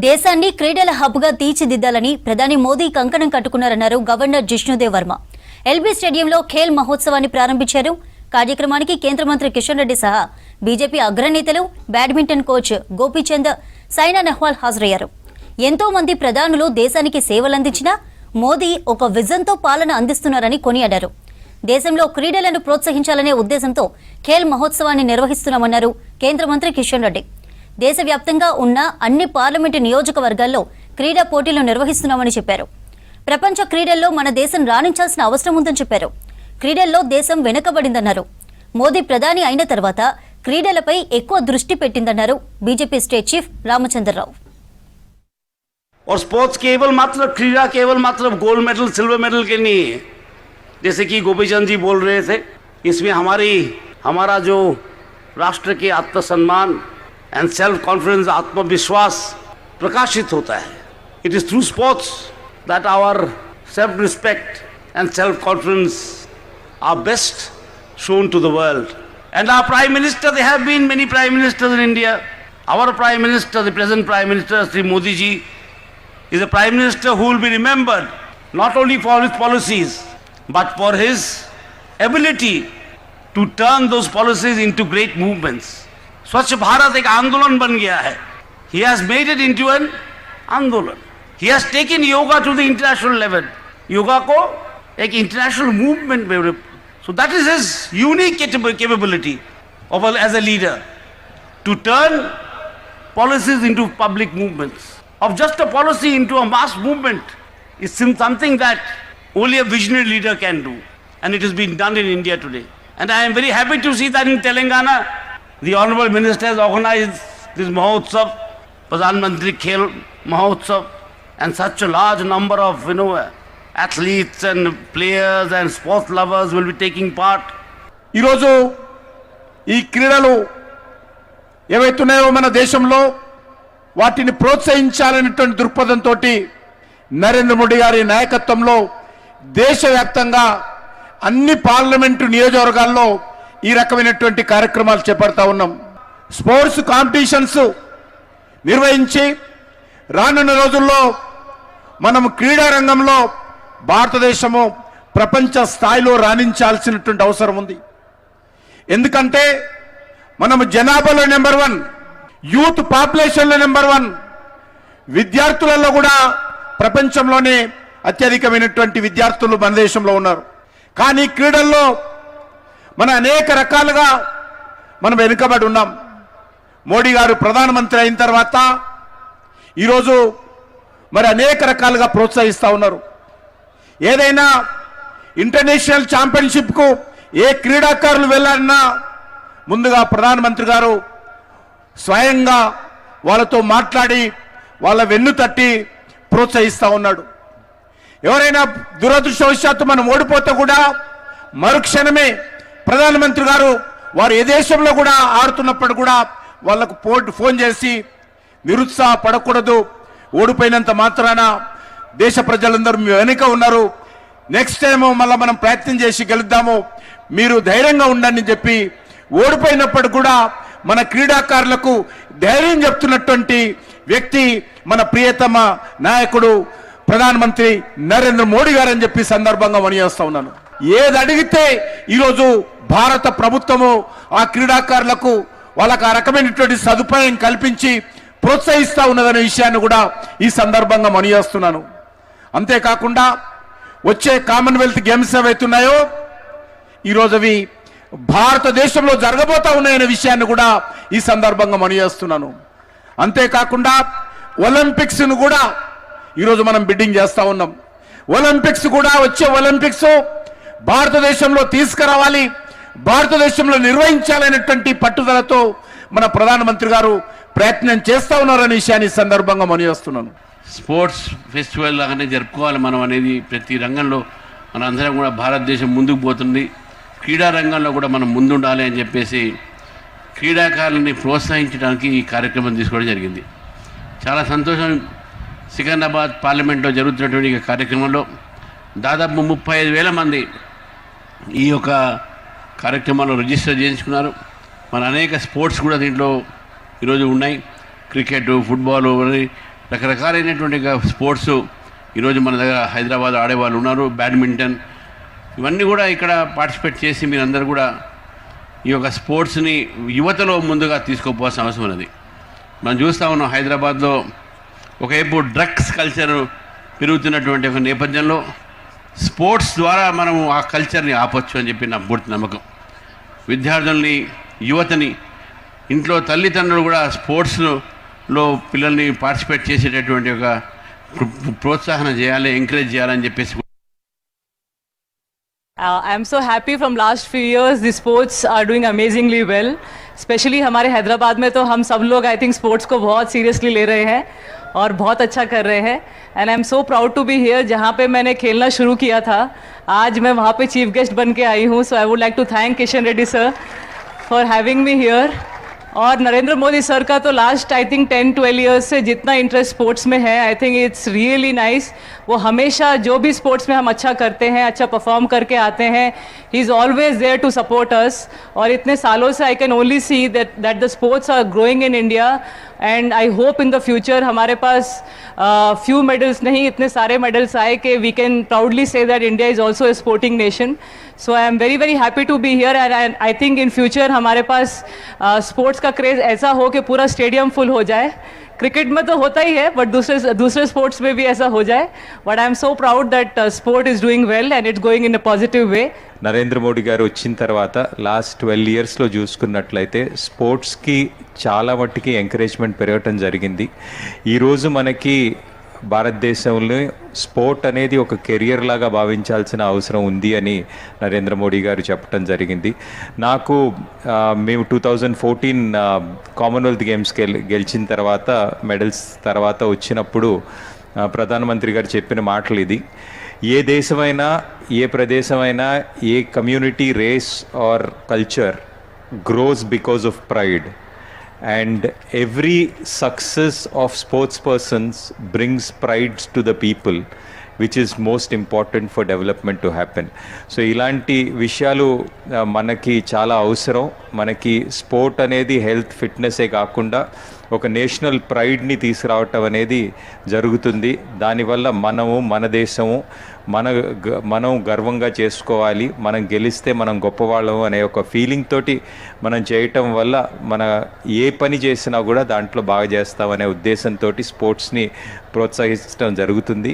దేశాన్ని క్రీడల హబ్గా తీర్చిదిద్దాలని ప్రధాని మోదీ కంకణం కట్టుకున్నారన్నారు గవర్నర్ జిష్ణుదేవ్ వర్మ. ఎల్బీ స్టేడియంలో ఖేల్ మహోత్సవాన్ని ప్రారంభించారు. కార్యక్రమానికి కేంద్ర మంత్రి కిషన్ రెడ్డి సహా బీజేపీ అగ్రనేతలు, బ్యాడ్మింటన్ కోచ్ గోపీచంద్, సైనా నెహ్వాల్ హాజరయ్యారు. ఎంతో మంది ప్రధానులు దేశానికి సేవలందించినా మోదీ ఒక విజన్తో పాలన అందిస్తున్నారని కొనియాడారు. దేశంలో క్రీడలను ప్రోత్సహించాలనే ఉద్దేశంతో ఖేల్ మహోత్సవాన్ని నిర్వహిస్తున్నామన్నారు కేంద్ర మంత్రి కిషన్ రెడ్డి. దేశవ్యాప్తంగా ఉన్న అన్ని పార్లమెంటు నియోజకవర్గాల్లో క్రీడా పోటీలు నిర్వహిస్తున్నామని చెప్పారు. ప్రపంచ క్రీడల్లో మన దేశం రాణించాల్సిన అవసరం ఉందని చెప్పారు. క్రీడల్లో దేశం వెనుకబడిందన్నారు. మోదీ ప్రధాని అయిన తర్వాత క్రీడలపై ఎక్కువ దృష్టి పెట్టిందన్నారు బీజేపీ స్టేట్ చీఫ్ రామచంద్రరావు. और स्पोर्ट्स केवल मात्र क्रीड़ा केवल मात्र गोल्ड मेडल सिल्वर मेडल के नहीं है, जैसे कि गोपीचंद जी बोल रहे थे. इसमें हमारा जो राष्ट्र के आत्मसम्मान एंड सेल्फ कॉन्फिडेंस, आत्मविश्वास प्रकाशित होता है. It is through sports that our self respect and self confidence are best shown to the world. And our prime minister, there have been many prime ministers in India. Our prime minister, the present prime minister Sri Modi ji, is a prime minister who will be remembered not only for his policies but for his ability to turn those policies into great movements. Swachh Bharat ek aandolan ban gaya hai. He has made it into an aandolan. He has taken yoga to the international level. Yoga ko ek international movement mein. So that is his unique capability as a leader, to turn policies into public movements. Of just a policy into a mass movement is something that only a visionary leader can do, and it has been done in India today. And I am very happy to see that in Telangana the honorable minister has organized this Mahotsav, Pradhan Mantri Khel Mahotsav, and such a large number of athletes and players and sports lovers will be taking part. ఈరోజు ఈ క్రీడలు ఏవైతున్నాయో మన దేశంలో వాటిని ప్రోత్సహించాలనేటువంటి దృక్పథంతో నరేంద్ర మోడీ గారి నాయకత్వంలో దేశవ్యాప్తంగా అన్ని పార్లమెంటు నియోజకవర్గాల్లో ఈ రకమైనటువంటి కార్యక్రమాలు చేపడతా ఉన్నాం. స్పోర్ట్స్ కాంపిటీషన్స్ నిర్వహించి రానున్న రోజుల్లో మనం క్రీడా రంగంలో భారతదేశము ప్రపంచ స్థాయిలో రాణించాల్సినటువంటి అవసరం ఉంది. ఎందుకంటే మనము జనాభాలో నెంబర్ 1, యూత్ పాపులేషన్లో నెంబర్ 1, విద్యార్థులలో కూడా ప్రపంచంలోనే అత్యధికమైనటువంటి విద్యార్థులు మన దేశంలో ఉన్నారు. కానీ క్రీడల్లో మన అనేక రకాలుగా మనం వెనుకబడి ఉన్నాం. మోడీ గారు ప్రధానమంత్రి అయిన తర్వాత ఈరోజు మరి అనేక రకాలుగా ప్రోత్సహిస్తూ ఉన్నారు. ఏదైనా ఇంటర్నేషనల్ ఛాంపియన్షిప్కు ఏ క్రీడాకారులు వెళ్ళాలన్నా ముందుగా ప్రధానమంత్రి గారు స్వయంగా వాళ్ళతో మాట్లాడి వాళ్ళ వెన్ను తట్టి ప్రోత్సహిస్తూ ఉన్నాడు. ఎవరైనా దురదృష్టవశాత్తు మనం ఓడిపోతే కూడా మరుక్షణమే ప్రధానమంత్రి గారు వారు ఏ దేశంలో కూడా ఆడుతున్నప్పుడు కూడా వాళ్ళకు ఫోన్ చేసి నిరుత్సాహపడకూడదు, ఓడిపోయినంత మాత్రాన దేశ ప్రజలందరూ మీ వెనుక ఉన్నారు, నెక్స్ట్ టైం మళ్ళీ మనం ప్రయత్నం చేసి గెలుద్దాము, మీరు ధైర్యంగా ఉండండి చెప్పి ఓడిపోయినప్పుడు కూడా మన క్రీడాకారులకు ధైర్యం చెప్తున్నటువంటి వ్యక్తి మన ప్రియతమ నాయకుడు ప్రధానమంత్రి నరేంద్ర మోడీ గారు అని చెప్పి సందర్భంగా మనయేస్తా ఉన్నాను. ఏది అడిగితే ఈరోజు భారత ప్రభుత్వము ఆ క్రీడాకారులకు వాళ్ళకు ఆ రకమైనటువంటి సదుపాయం కల్పించి ప్రోత్సహిస్తూ ఉన్నదనే విషయాన్ని కూడా ఈ సందర్భంగా మనయేస్తున్నాను. అంతేకాకుండా వచ్చే కామన్వెల్త్ గేమ్స్ ఏవైతున్నాయో ఈరోజు అవి భారతదేశంలో జరగబోతా ఉన్నాయనే విషయాన్ని కూడా ఈ సందర్భంగా మనయేస్తున్నాను. అంతేకాకుండా ఒలింపిక్స్ను కూడా ఈరోజు మనం బిడ్డింగ్ చేస్తూ ఉన్నాం. ఒలింపిక్స్ కూడా వచ్చే ఒలింపిక్స్ భారతదేశంలో తీసుకురావాలి, భారతదేశంలో నిర్వహించాలనేటువంటి పట్టుదలతో మన ప్రధానమంత్రి గారు ప్రయత్నం చేస్తూ ఉన్నారనే విషయాన్ని ఈ సందర్భంగా మనయేస్తున్నాను. స్పోర్ట్స్ ఫెస్టివల్ లాగానే జరుపుకోవాలి మనం అనేది ప్రతి రంగంలో మన అందరం కూడా భారతదేశం ముందుకు పోతుంది. క్రీడా రంగంలో కూడా మనం ముందుండాలి అని చెప్పేసి క్రీడాకారులని ప్రోత్సహించడానికి ఈ కార్యక్రమం తీసుకోవడం జరిగింది. చాలా సంతోషం. సికింద్రాబాద్ పార్లమెంట్లో జరుగుతున్నటువంటి ఈ కార్యక్రమంలో దాదాపు 35,000 మంది ఈ యొక్క కార్యక్రమాల్లో రిజిస్టర్ చేయించుకున్నారు. మన అనేక స్పోర్ట్స్ కూడా దీంట్లో ఈరోజు ఉన్నాయి. క్రికెట్, ఫుట్బాల్, రకరకాలైనటువంటి స్పోర్ట్స్ ఈరోజు మన దగ్గర హైదరాబాద్ ఆడేవాళ్ళు ఉన్నారు. బ్యాడ్మింటన్ ఇవన్నీ కూడా ఇక్కడ పార్టిసిపేట్ చేసి మీరందరూ కూడా ఈ యొక్క స్పోర్ట్స్ని యువతలో ముందుగా తీసుకోపోవాల్సిన అవసరం ఉన్నది. మనం చూస్తూ ఉన్నాం హైదరాబాద్లో ఒకవైపు డ్రగ్స్ కల్చర్ పెరుగుతున్నటువంటి ఒక నేపథ్యంలో స్పోర్ట్స్ ద్వారా మనం ఆ కల్చర్ని ఆపొచ్చు అని చెప్పి నా పూర్తి నమ్మకం. విద్యార్థుల్ని, యువతని, ఇంట్లో తల్లిదండ్రులు కూడా స్పోర్ట్స్లో పిల్లల్ని పార్టిసిపేట్ చేసేటటువంటి ఒక ప్రోత్సాహన చేయాలి, ఎంకరేజ్ చేయాలని చెప్పేసి. I'm so happy from last few years the sports are doing amazingly well. Especially हमारे हैदराबाद में तो हम सब लोग I think sports को बहुत seriously ले रहे हैं और बहुत अच्छा कर रहे हैं. And I'm so proud to be here. जहाँ पे मैंने खेलना शुरू किया था आज मैं वहाँ पे चीफ गेस्ट बन के आई हूँ. So I would like to thank Kishan Reddy sir for having me here. और नरेंद्र मोदी सर का तो लास्ट आई थिंक 10-12 ईयर्स से जितना इंटरेस्ट स्पोर्ट्स में है I think it's really nice. वो हमेशा जो भी स्पोर्ट्स में हम अच्छा करते हैं, अच्छा परफॉर्म करके आते हैं, he is always there to support us. और इतने सालों से I can only see that the sports are growing in India and I hope in the future हमारे पास फ्यू मेडल्स नहीं इतने सारे मेडल्स आए कि we can proudly say that India is also a sporting nation. So I am very very happy to be here and I think in future हमारे पास sports का क्रेज़ ऐसा हो कि पूरा स्टेडियम फुल हो जाए. क्रिकेट में तो होता ही है बट दूसरे स्पोर्ट्स में भी ऐसा हो जाए. But I am so proud that sport is doing well and it's going in a positive way. Narendra Modi గారు వచ్చిన తర్వాత లాస్ట్ 12 ఇయర్స్లో చూసుకున్నట్లయితే స్పోర్ట్స్కి చాలా మట్టుకి ఎంకరేజ్మెంట్ పెరగటం జరిగింది. ఈరోజు మనకి భారతదేశంలో స్పోర్ట్ అనేది ఒక కెరియర్ లాగా భావించాల్సిన అవసరం ఉంది అని నరేంద్ర మోడీ గారు చెప్పడం జరిగింది. నాకు మేము 2014 కామన్వెల్త్ గేమ్స్ గెలిచిన తర్వాత మెడల్స్ తర్వాత వచ్చినప్పుడు ప్రధానమంత్రి గారు చెప్పిన మాటలు ఇది. ఏ దేశమైనా, ఏ ప్రదేశమైనా, ఏ community, race or culture grows because of pride. And every success of sports persons brings pride to the people, which is most important for development to happen. So ఇలాంటి విషయాలు మనకి చాలా అవసరం. మనకి స్పోర్ట్ అనేది హెల్త్, ఫిట్నెస్సే కాకుండా ఒక నేషనల్ ప్రైడ్ని తీసుకురావటం అనేది జరుగుతుంది. దానివల్ల మనము, మన దేశము, మనం గర్వంగా చేసుకోవాలి. మనం గెలిస్తే మనం గొప్పవాళ్ళము అనే ఒక ఫీలింగ్ తోటి మనం చేయటం వల్ల మన ఏ పని చేసినా కూడా దాంట్లో బాగా చేస్తామనే ఉద్దేశంతో స్పోర్ట్స్ని ప్రోత్సహించడం జరుగుతుంది.